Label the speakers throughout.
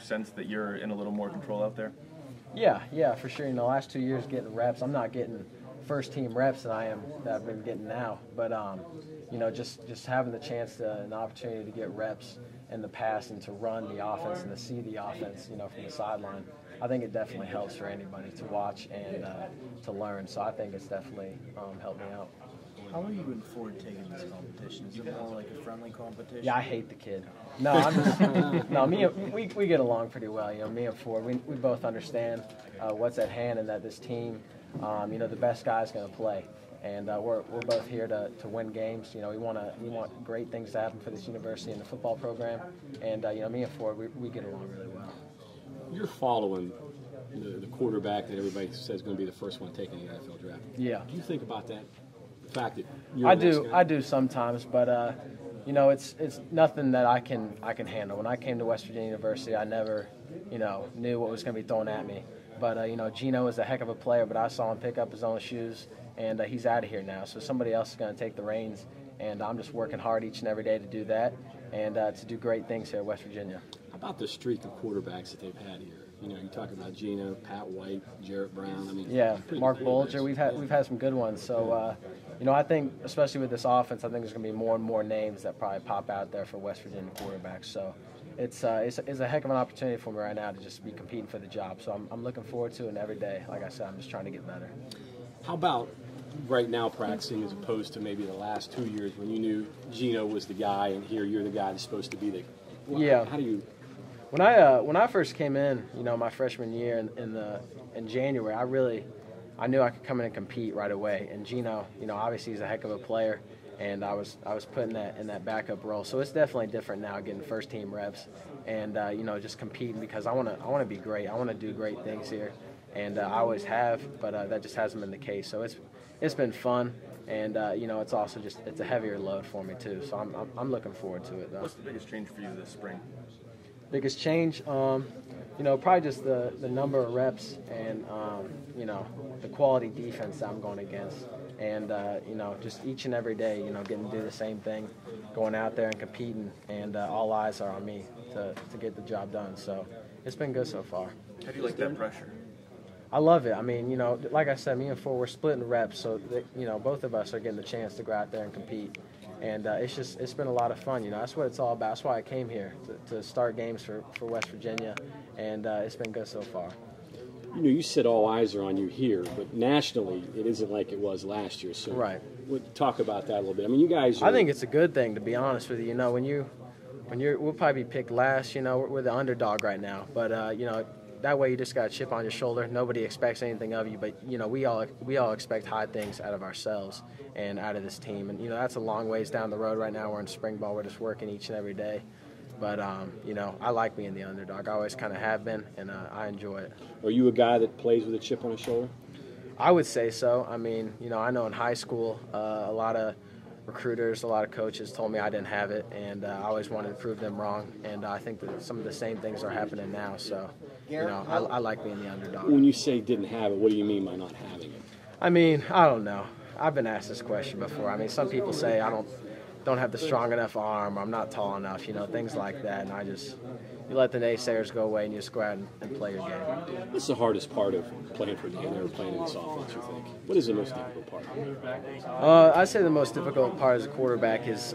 Speaker 1: sense that you're in a little more control out there?
Speaker 2: Yeah, for sure. The last 2 years getting reps, I'm not getting first-team reps that I've been getting now. But just having the chance and the opportunity to get reps in the past and to run the offense and to see the offense, from the sideline, I think it definitely helps for anybody to watch and to learn. So I think it's definitely helped me out.
Speaker 3: How are you and Ford taking this competition? Is it more like a friendly competition?
Speaker 2: Yeah, I hate the kid. No, we get along pretty well. Me and Ford, we both understand what's at hand and that this team, the best guy's going to play. And we're both here to win games. We want great things to happen for this university and the football program. And me and Ford, we get along really well.
Speaker 4: You're following the quarterback that everybody says is going to be the first one taken in the NFL draft.
Speaker 2: Yeah.
Speaker 4: Do you think about that? The fact that you're
Speaker 2: I do sometimes, but it's nothing that I can handle. When I came to West Virginia University, I never knew what was going to be thrown at me. But Gino is a heck of a player, but I saw him pick up his own shoes, and he's out of here now. So somebody else is going to take the reins, and I'm just working hard each and every day to do that and to do great things here at West Virginia.
Speaker 4: How about the streak of quarterbacks that they've had here? You talk about Gino, Pat White, Jarrett Brown.
Speaker 2: Yeah, Mark Bolger. We've had some good ones. So I think especially with this offense, I think there's going to be more and more names that probably pop out there for West Virginia quarterbacks. So it's a heck of an opportunity for me right now to just be competing for the job. So I'm looking forward to it, and every day, like I said, I'm just trying to get better.
Speaker 4: How about right now practicing as opposed to maybe the last 2 years when you knew Gino was the guy and here you're the guy that's supposed to be the How do you?
Speaker 2: When I first came in, my freshman year in January, I knew I could come in and compete right away. And Gino, obviously he's a heck of a player, and I was put in that backup role. So it's definitely different now, getting first team reps and just competing because I want to be great. I want to do great things here, and I always have, but that just hasn't been the case. So it's been fun, and it's also it's a heavier load for me too. So I'm looking forward to it though.
Speaker 1: What's the biggest change for you this spring?
Speaker 2: Biggest change, probably just the number of reps and the quality defense that I'm going against, and just each and every day, getting to do the same thing, going out there and competing, and all eyes are on me to get the job done. So it's been good so far.
Speaker 1: How do you like that pressure?
Speaker 2: I love it. I mean, like I said, me and Ford, we're splitting reps, so that, both of us are getting the chance to go out there and compete. And it's been a lot of fun. That's what it's all about. That's why I came here, to start games for West Virginia, and it's been good so far.
Speaker 4: You said all eyes are on you here, but nationally it isn't like it was last year. So
Speaker 2: right.
Speaker 4: Talk about that a little bit. I mean, you guys.
Speaker 2: I think it's a good thing, to be honest with you. We'll probably be picked last. We're the underdog right now, but that way you just got a chip on your shoulder. Nobody expects anything of you, but we all expect high things out of ourselves and out of this team. And that's a long ways down the road right now. We're in spring ball. We're just working each and every day. But I like being the underdog. I always kind of have been, and I enjoy it.
Speaker 4: Are you a guy that plays with a chip on his shoulder?
Speaker 2: I would say so. I mean, I know in high school a lot of recruiters, a lot of coaches told me I didn't have it, and I always wanted to prove them wrong. And I think that some of the same things are happening now. So, I like being the underdog.
Speaker 4: When you say didn't have it, what do you mean by not having it?
Speaker 2: I mean, I don't know. I've been asked this question before. I mean, some people say I don't have the strong enough arm, or I'm not tall enough, things like that. And you let the naysayers go away and you just go out and play your game.
Speaker 4: What's the hardest part of playing for Dan or playing in this offense, you think? What is the most difficult part?
Speaker 2: I'd say the most difficult part as a quarterback is,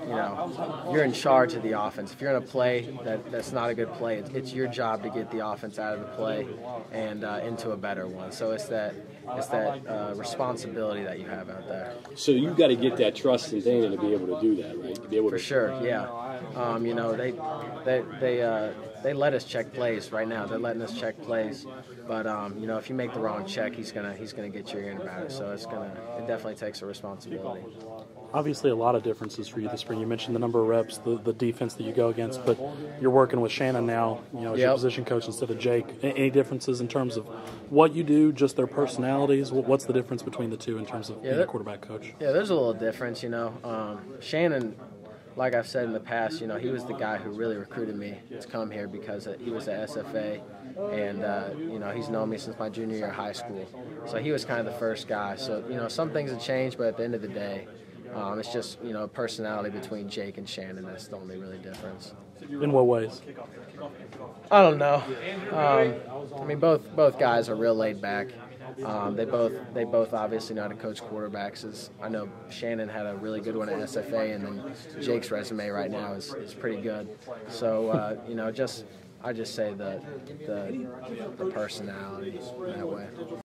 Speaker 2: you're in charge of the offense. If you're in a play that's not a good play, it's your job to get the offense out of the play and into a better one. So it's that responsibility that you have out there.
Speaker 4: So you've got to get that trust in Dana to be able to do that, right? To be able
Speaker 2: For sure, yeah. They let us check plays right now. They're letting us check plays, but if you make the wrong check, he's gonna get your ear about it. So it definitely takes a responsibility.
Speaker 5: Obviously, a lot of differences for you this spring. You mentioned the number of reps, the defense that you go against, but you're working with Shannon now, as your position coach instead of Jake. Any differences in terms of what you do, just their personalities? What's the difference between the two in terms of being a quarterback coach?
Speaker 2: Yeah, there's a little difference, Shannon, like I've said in the past, he was the guy who really recruited me to come here because he was at SFA, and, he's known me since my junior year of high school. So he was kind of the first guy. So, some things have changed, but at the end of the day, It's just, personality between Jake and Shannon. That's the only really difference.
Speaker 5: In what ways?
Speaker 2: I don't know. I mean, both guys are real laid back. They both obviously know how to coach quarterbacks. I know Shannon had a really good one at SFA, and then Jake's resume right now is pretty good. So I just say the personality that way.